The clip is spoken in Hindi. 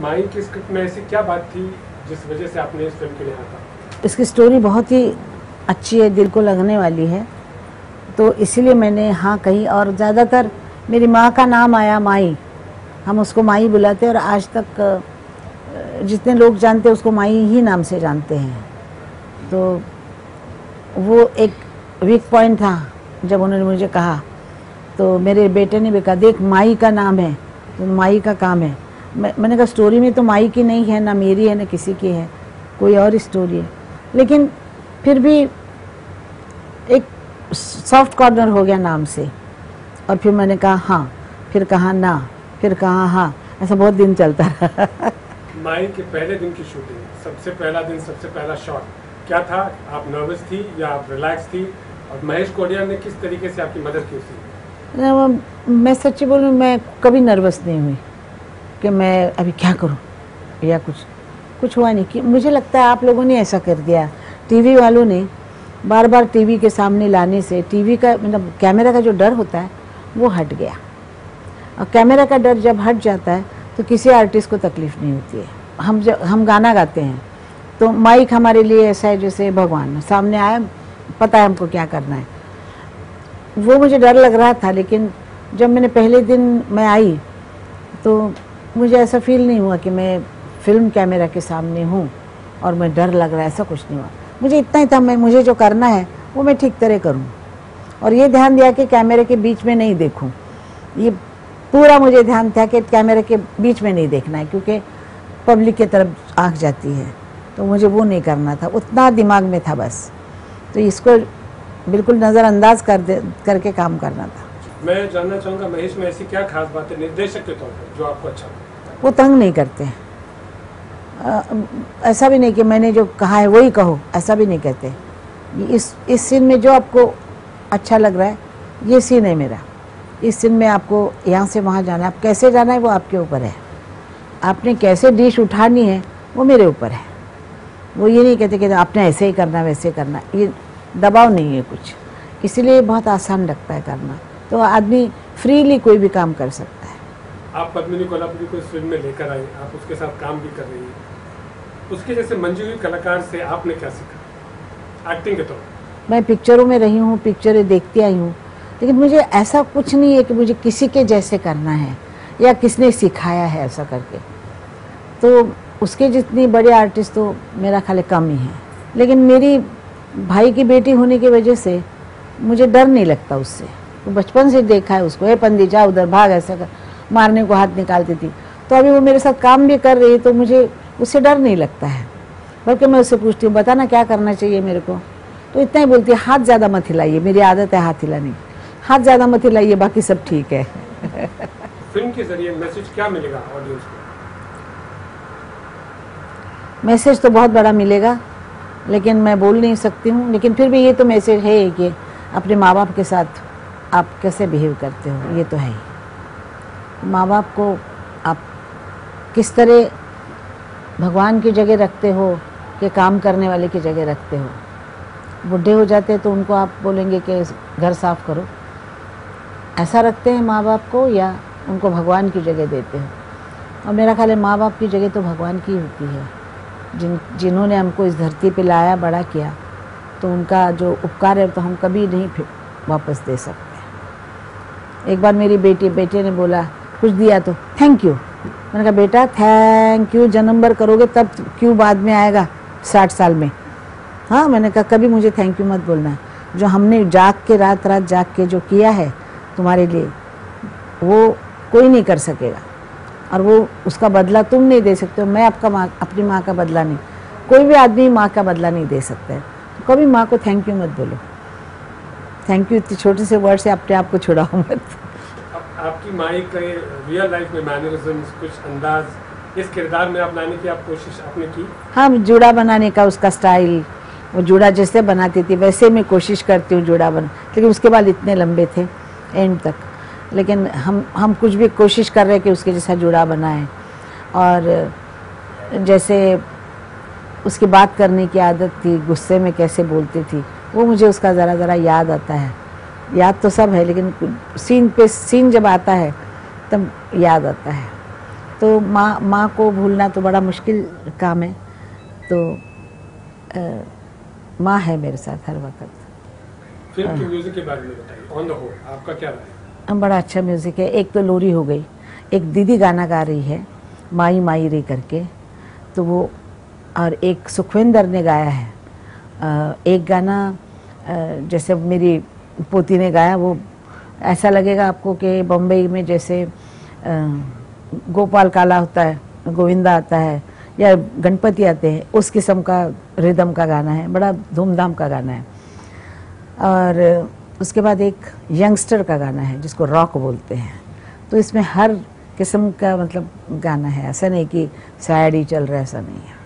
माई की स्क्रिप्ट में ऐसी क्या बात थी जिस वजह से आपने इस फिल्म के लिए आता? इसकी स्टोरी बहुत ही अच्छी है, दिल को लगने वाली है, तो इसीलिए मैंने हाँ कही। और ज़्यादातर मेरी माँ का नाम आया माई, हम उसको माई बुलाते हैं और आज तक जितने लोग जानते हैं उसको माई ही नाम से जानते हैं। तो वो एक वीक पॉइंट था जब उन्होंने मुझे कहा, तो मेरे बेटे ने भी कहा देख माई का नाम है तो माई का काम है। मैंने कहा स्टोरी में तो माई की नहीं है, ना मेरी है ना किसी की है, कोई और स्टोरी है, लेकिन फिर भी एक सॉफ्ट कॉर्नर हो गया नाम से। और फिर मैंने कहा हाँ, फिर कहा ना, फिर कहा हाँ, ऐसा बहुत दिन चलता रहा। माई के पहले दिन की शूटिंग, सबसे पहला दिन, सबसे पहला शॉट क्या था? आप नर्वस थी या आप रिलैक्स थी? और महेश कोडिया ने किस तरीके से आपकी मदद की उसकी? मैं सच्ची बोलूँ, मैं कभी नर्वस नहीं हुई कि मैं अभी क्या करूं या कुछ हुआ नहीं। कि मुझे लगता है आप लोगों ने ऐसा कर दिया, टीवी वालों ने बार बार टीवी के सामने लाने से टीवी का मतलब कैमरा का जो डर होता है वो हट गया। और कैमरा का डर जब हट जाता है तो किसी आर्टिस्ट को तकलीफ़ नहीं होती है। हम गाना गाते हैं तो माइक हमारे लिए ऐसा है जैसे भगवान सामने आया, पता है हमको क्या करना है। वो मुझे डर लग रहा था, लेकिन जब मैंने पहले दिन मैं आई तो मुझे ऐसा फील नहीं हुआ कि मैं फिल्म कैमरा के सामने हूँ और मैं डर लग रहा है, ऐसा कुछ नहीं हुआ। मुझे इतना ही था, मुझे जो करना है वो मैं ठीक तरह करूँ। और ये ध्यान दिया कि कैमरे के बीच में नहीं देखूँ, ये पूरा मुझे ध्यान था कि कैमरे के बीच में नहीं देखना है, क्योंकि पब्लिक की तरफ आँख जाती है, तो मुझे वो नहीं करना था, उतना दिमाग में था बस। तो इसको बिल्कुल नज़रअंदाज करके काम करना था। मैं जानना चाहूँगा महेश में ऐसी क्या खास बात है निर्देशक के तौर पर जो आपको अच्छा लगता है? वो तंग नहीं करते हैं, ऐसा भी नहीं कि मैंने जो कहा है वही कहो, ऐसा भी नहीं कहते। इस सीन में जो आपको अच्छा लग रहा है ये सीन है मेरा, इस सीन में आपको यहाँ से वहाँ जाना है, आप कैसे जाना है वो आपके ऊपर है, आपने कैसे डिश उठानी है वो मेरे ऊपर है। वो ये नहीं कहते कि आपने ऐसे ही करना वैसे करना, ये दबाव नहीं है कुछ, इसीलिए बहुत आसान लगता है करना। तो आदमी फ्रीली कोई भी काम कर सकता है। आप पद्मिनी कोल्हापुरी को इस फिल्म में लेकर आए, आप उसके साथ काम भी कर रही हैं, उसके जैसे मंजी हुई कलाकार से आपने क्या सीखा एक्टिंग के तौर पर? मैं पिक्चरों में रही हूँ, पिक्चरें देखती आई हूँ, लेकिन मुझे ऐसा कुछ नहीं है कि मुझे किसी के जैसे करना है या किसने सिखाया है ऐसा करके। तो उसके जितनी बड़े आर्टिस्ट तो मेरा ख्याल कम ही है, लेकिन मेरी भाई की बेटी होने की वजह से मुझे डर नहीं लगता उससे। तो बचपन से देखा है उसको, पंदी जा उधर भाग, ऐसा कर, मारने को हाथ निकालती थी। तो अभी वो मेरे साथ काम भी कर रही है तो मुझे उससे डर नहीं लगता है, बल्कि मैं उससे पूछती हूँ बताना क्या करना चाहिए मेरे को, तो इतना ही बोलती है हाथ ज़्यादा मत हिलाइए, मेरी आदत है हाथ हिलाने की, हाथ ज़्यादा मत हिलाइए, बाकी सब ठीक है। फिल्म के जरिए मैसेज क्या मिलेगा ऑडियंस को? मैसेज तो बहुत बड़ा मिलेगा, लेकिन मैं बोल नहीं सकती हूँ, लेकिन फिर भी ये तो मैसेज है कि अपने माँ बाप के साथ आप कैसे बिहेव करते हो, ये तो है ही। माँ बाप को आप किस तरह भगवान की जगह रखते हो कि काम करने वाले की जगह रखते हो। बुढ़े हो जाते हैं तो उनको आप बोलेंगे कि घर साफ करो, ऐसा रखते हैं माँ बाप को, या उनको भगवान की जगह देते हो? और मेरा ख्याल है माँ बाप की जगह तो भगवान की होती है। जिन्होंने हमको इस धरती पे लाया, बड़ा किया, तो उनका जो उपकार है तो हम कभी नहीं फिर वापस दे सकते। एक बार मेरी बेटे ने बोला कुछ दिया तो थैंक यू। मैंने कहा बेटा थैंक यू जन्म भर करोगे तब क्यों बाद में आएगा 60 साल में। हाँ, मैंने कहा कभी मुझे थैंक यू मत बोलना, जो हमने जाग के रात जाग के जो किया है तुम्हारे लिए वो कोई नहीं कर सकेगा, और वो उसका बदला तुम नहीं दे सकते हो। मैं अपनी माँ का बदला नहीं, कोई भी आदमी माँ का बदला नहीं दे सकता है, तो कभी माँ को थैंक यू मत बोलो। थैंक यू इतने छोटे से वर्ड से अपने आप को छुड़ाओ मत। आपकी माँ के रियल लाइफ में मैनरिज्म्स, कुछ अंदाज इस किरदार में आप लाने की आप कोशिश आपने की? हाँ, जूड़ा बनाने का उसका स्टाइल, वो जूड़ा जैसे बनाती थी वैसे मैं कोशिश करती हूँ जूड़ा बना, लेकिन उसके बाल इतने लंबे थे एंड तक, लेकिन हम कुछ भी कोशिश कर रहे हैं कि उसके जैसा जूड़ा बनाएं। और जैसे उसकी बात करने की आदत थी, गुस्से में कैसे बोलती थी, वो मुझे उसका ज़रा याद आता है। याद तो सब है, लेकिन सीन जब आता है तब याद आता है। तो माँ को भूलना तो बड़ा मुश्किल काम है। तो माँ है मेरे साथ हर वक्त। फिल्म के म्यूजिक के बारे में बताइए, ऑन द होल आपका क्या राय है? बड़ा अच्छा म्यूज़िक है। एक तो लोरी हो गई, एक दीदी गाना गा रही है माई माई रे करके, तो वो, और एक सुखविंदर ने गाया है एक गाना जैसे मेरी पोती ने गाया, वो ऐसा लगेगा आपको कि बम्बई में जैसे गोपाल काला होता है, गोविंदा आता है या गणपति आते हैं, उस किस्म का रिदम का गाना है, बड़ा धूमधाम का गाना है। और उसके बाद एक यंगस्टर का गाना है जिसको रॉक बोलते हैं। तो इसमें हर किस्म का मतलब गाना है, ऐसा नहीं कि सैड ही चल रहा है, ऐसा नहीं है।